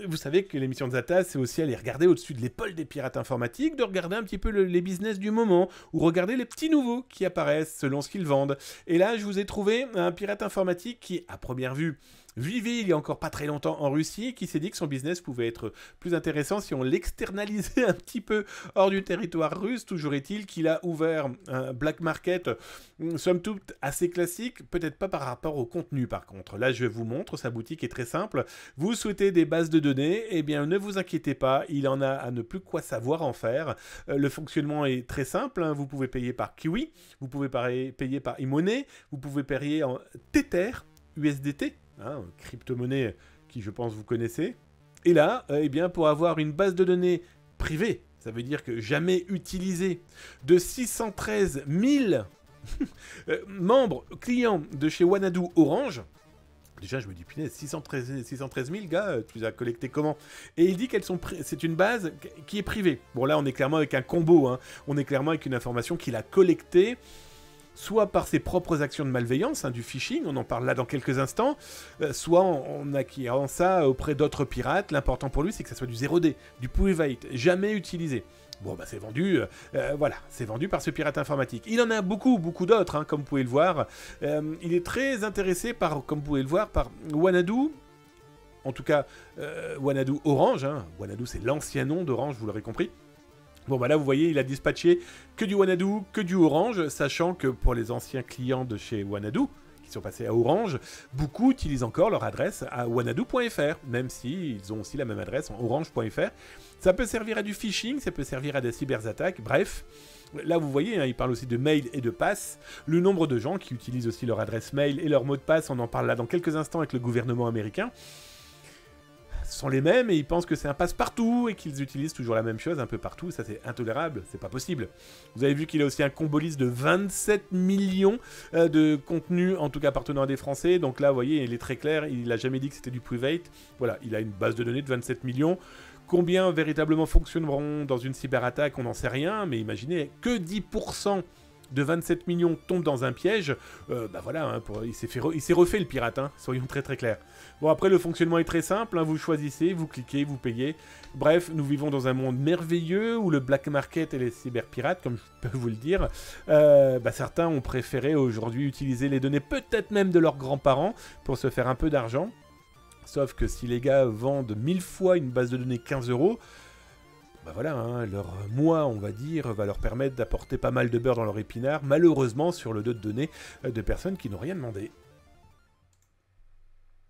vous savez que l'émission de Zata, c'est aussi aller regarder au-dessus de l'épaule des pirates informatiques, de regarder un petit peu les business du moment, ou regarder les petits nouveaux qui apparaissent selon ce qu'ils vendent. Et là, je vous ai trouvé un pirate informatique qui, à première vue, vivait il y a encore pas très longtemps en Russie, qui s'est dit que son business pouvait être plus intéressant si on l'externalisait un petit peu hors du territoire russe. Toujours est-il qu'il a ouvert un black market, somme toute assez classique, peut-être pas par rapport au contenu par contre. Là, je vous montre, sa boutique est très simple. Vous souhaitez des bases de données, eh bien ne vous inquiétez pas, il en a à ne plus quoi savoir en faire. Le fonctionnement est très simple, hein. Vous pouvez payer par Kiwi, vous pouvez payer par e-money, vous pouvez payer en Tether, USDT, hein, crypto-monnaie qui je pense vous connaissez. Et là, eh bien, pour avoir une base de données privée, ça veut dire que jamais utilisée, de 613 000 membres clients de chez Wanadu Orange. Déjà, je me dis, punaise, 613 000 gars, tu les as collectés comment? Et il dit c'est une base qui est privée. Bon, là, on est clairement avec un combo, hein. On est clairement avec une information qu'il a collectée, soit par ses propres actions de malveillance, hein, du phishing, on en parle là dans quelques instants, soit en acquérant ça auprès d'autres pirates. L'important pour lui, c'est que ça soit du 0D, du private, jamais utilisé. Bon, bah c'est vendu, voilà, c'est vendu par ce pirate informatique. Il en a beaucoup, beaucoup d'autres, hein, comme vous pouvez le voir. Il est très intéressé par, comme vous pouvez le voir, par Wanadu. En tout cas, Wanadu Orange, hein. Wanadu, c'est l'ancien nom d'Orange, vous l'aurez compris. Bon, bah là, vous voyez, il a dispatché que du Wanadu, que du Orange, sachant que pour les anciens clients de chez Wanadu, qui sont passés à Orange, beaucoup utilisent encore leur adresse à wanadu.fr, même s'ils ont aussi la même adresse en orange.fr. Ça peut servir à du phishing, ça peut servir à des cyberattaques, bref. Là, vous voyez, hein, il parle aussi de mail et de passe. Le nombre de gens qui utilisent aussi leur adresse mail et leur mot de passe, on en parle là dans quelques instants avec le gouvernement américain, sont les mêmes et ils pensent que c'est un passe-partout et qu'ils utilisent toujours la même chose un peu partout. Ça, c'est intolérable, c'est pas possible. Vous avez vu qu'il a aussi un combo list de 27 millions de contenus, en tout cas appartenant à des Français. Donc là, vous voyez, il est très clair, il n'a jamais dit que c'était du private. Voilà, il a une base de données de 27 millions. Combien véritablement fonctionneront dans une cyberattaque, on n'en sait rien, mais imaginez que 10% de 27 millions tombent dans un piège, bah voilà, hein, il s'est refait le pirate, hein, soyons très très clairs. Bon, après, le fonctionnement est très simple, hein, vous choisissez, vous cliquez, vous payez. Bref, nous vivons dans un monde merveilleux où le black market et les cyberpirates, comme je peux vous le dire, bah certains ont préféré aujourd'hui utiliser les données peut-être même de leurs grands-parents pour se faire un peu d'argent. Sauf que si les gars vendent 1000 fois une base de données 15 €, bah voilà, hein, leur mois, on va dire, va leur permettre d'apporter pas mal de beurre dans leur épinard, malheureusement sur le dos de données de personnes qui n'ont rien demandé.